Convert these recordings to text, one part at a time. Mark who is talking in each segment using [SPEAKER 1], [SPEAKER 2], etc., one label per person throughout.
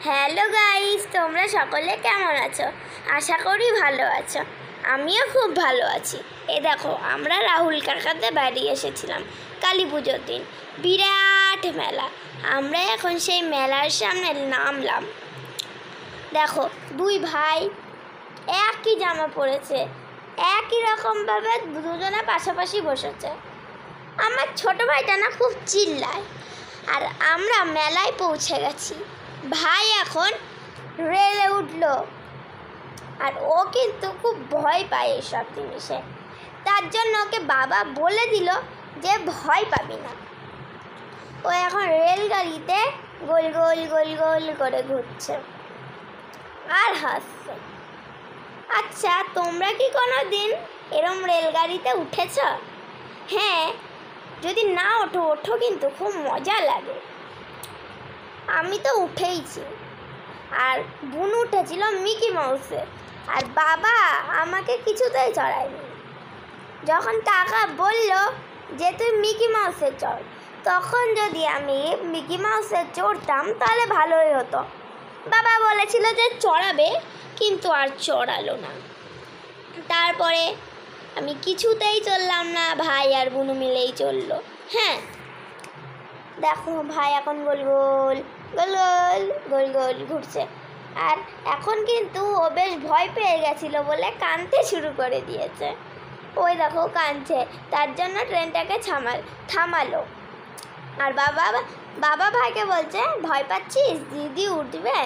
[SPEAKER 1] Hello guys, তোমরা সকলে কেমন আছো? আশা করি ভালো আছো। আমিও খুব ভালো আছি। এই দেখো, আমরা রাহুল কাকাতে বাড়ি এসেছিলাম কালী পুজোর দিন। বিরাট মেলা। আমরা এখন সেই মেলার সামনে নামলাম। দেখো, দুই ভাই একই জামা পরেছে, একই রকমভাবে দুজনে পাশাপাশি বসেছে। আমার ছোট ভাইটা না খুব চিল্লায়। আর আমরা মেলায় পৌঁছে গেছি। ভাই এখন রেলে উঠলো, আর ও কিন্তু খুব ভয় পায় এসব জিনিসে। তার জন্য ওকে বাবা বলে দিল যে ভয় পাবি না। ও এখন রেলগাড়িতে গোল গোল গোল গোল করে ঘুরছে আর হাসছে। আচ্ছা, তোমরা কি কোনো দিন এরম রেলগাড়িতে উঠেছ? হ্যাঁ, যদি না ওঠো কিন্তু খুব মজা লাগে। আমি তো উঠেইছি। আর বুনু উঠেছিল মিকি মাউসে, আর বাবা আমাকে কিছুতেই চড়ায়নি। যখন কাকা বলল যে তুই মিকি মাউসে চড়, তখন যদি আমি মিকি মাউসে চড়তাম তাহলে ভালোই হতো। বাবা বলেছিল যে চড়াবে, কিন্তু আর চড়ালো না। তারপরে আমি কিছুতেই চললাম না, ভাই আর বুনু মিলেই চললো। হ্যাঁ, দেখো ভাই এখন গোল গোল গোল গোল গোল গোল ঘুরছে। আর এখন কিন্তু ও বেশ ভয় পেয়ে গেছিলো বলে কাঁদতে শুরু করে দিয়েছে। ওই দেখো কাঁদছে, তার জন্য ট্রেনটাকে থামালো। আর বাবা ভাইকে বলছে, ভয় পাচ্ছিস, দিদি উঠবে?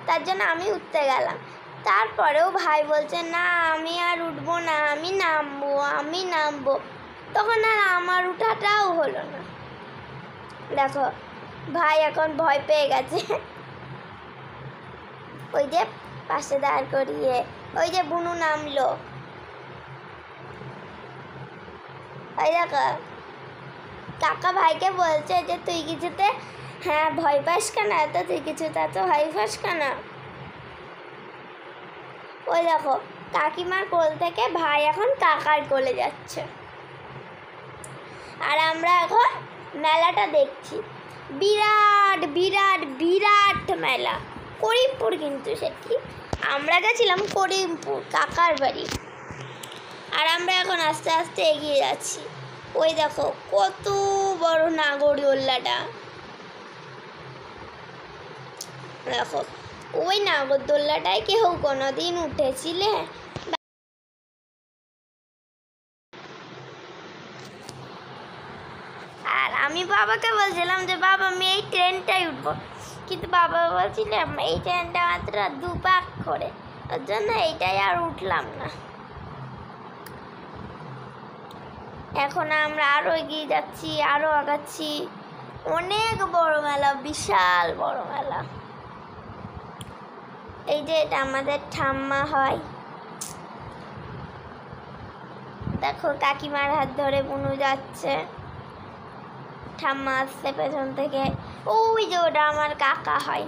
[SPEAKER 1] তার জন্য আমি উঠতে গেলাম। তারপরেও ভাই বলছে, না আমি আর উঠবো না, আমি নামবো। তখন আর আমার উঠাটাও হলো না। দেখো, ভাই এখন ভয় পেয়ে গেছে। ওই যে পাশে দাঁড় করিয়ে ওই যে বুনু নামলো। ওই দেখো, কাকা ভাইকে বলছে যে তুই কিছুতে ভয় পাস কেন, তুই কিছুতে এত ভয় পাস কেন? ওই দেখো, কাকিমার কোল থেকে ভাই এখন কাকার কোলে যাচ্ছে। আর আমরা এখন মেলাটা দেখছি। বিরাট বিরাট বিরাট মেলা। করিমপুর কিন্তু সেটি। আমরা গেছিলাম করিমপুর কাকার বাড়ি। আর আমরা এখন আস্তে আস্তে এগিয়ে যাচ্ছি। ওই দেখো কত বড় নাগরদোল্লাটা। দেখো, ওই নাগরদোল্লাটায় কেউ কোনোদিন উঠেছিলে? আর আমি বাবাকে বলছিলাম যে বাবা আমি এই ট্রেনটাই উঠবো, কিন্তু বাবা বলছিলাম এই ট্রেনটা মাত্র 2 পাক করে, ওর জন্য এইটাই আর উঠলাম না। এখন আমরা আরও এগিয়ে যাচ্ছি, আরও আগাচ্ছি। অনেক বড় মেলা, বিশাল বড় মেলা। এই যে এটা আমাদের ঠাম্মা হয়। দেখো, কাকিমার হাত ধরে বুনু যাচ্ছে, ঠাম্মা আসছে পেছন থেকে। ওই যে ওটা আমার কাকা হয়।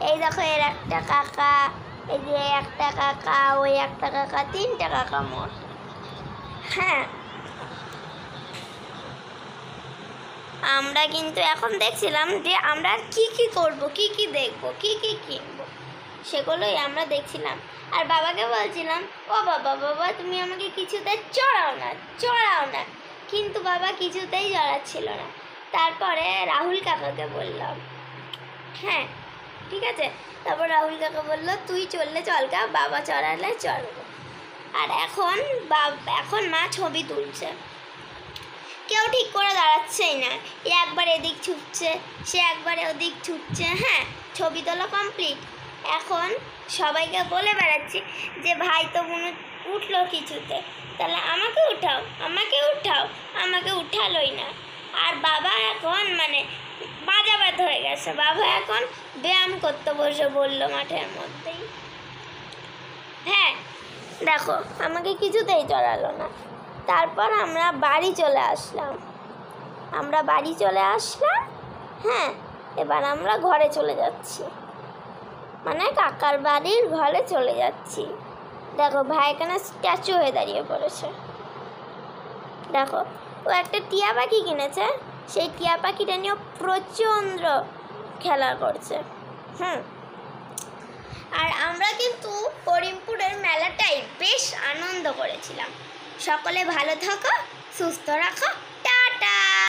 [SPEAKER 1] এই দেখো, এর একটা কাকা, এই যে একটা কাকা, ওই একটা কাকা, 3টা কাকা মোট। হ্যাঁ, আমরা কিন্তু এখন দেখছিলাম যে আমরা কি কি করব, কি কি দেখব, কি কি কিনবো, সেগুলোই আমরা দেখছিলাম। আর বাবাকে বলছিলাম, ও বাবা তুমি আমাকে কিছুতে চড়াও না। কিন্তু বাবা কিছুতেই চড়াচ্ছিল না। তারপরে রাহুল কাকাকে বললাম, হ্যাঁ ঠিক আছে। তারপর রাহুল কাকা বললো, তুই চললে চলকা, বাবা চড়ালে চড়বো। আর এখন মা ছবি তুলছে। কেউ ঠিক করে দাঁড়াচ্ছেই না। এ একবার এদিক ছুটছে, সে একবারে ওদিক ছুটছে। হ্যাঁ, ছবি তোলা কমপ্লিট। এখন সবাইকে বলে বেড়াচ্ছি যে ভাই তো মনে উঠলো কিছুতে, তাহলে আমাকে উঠাও। আমাকে উঠালোই না। আর বাবা এখন মাজা ব্যথা হয়ে গেছে। বাবা এখন ব্যায়াম করতে বসে বললো মাঠের মধ্যেই। হ্যাঁ, দেখো আমাকে কিছুতেই চড়ালো না। তারপর আমরা বাড়ি চলে আসলাম। হ্যাঁ, এবার আমরা ঘরে চলে যাচ্ছি, কাকার বাড়ির ঘরে চলে যাচ্ছি। দেখো, ভাই এখানে স্ট্যাচু হয়ে দাঁড়িয়ে পড়েছে। দেখো, ও একটা টিয়া পাখি কিনেছে, সেই টিয়া পাখিটা নিয়েও প্রচণ্ড খেলা করছে। আর আমরা কিন্তু করিমপুরের মেলাটাই বেশ আনন্দ করেছিলাম। সকলে ভালো থাকো, সুস্থ রাখো, টাটা।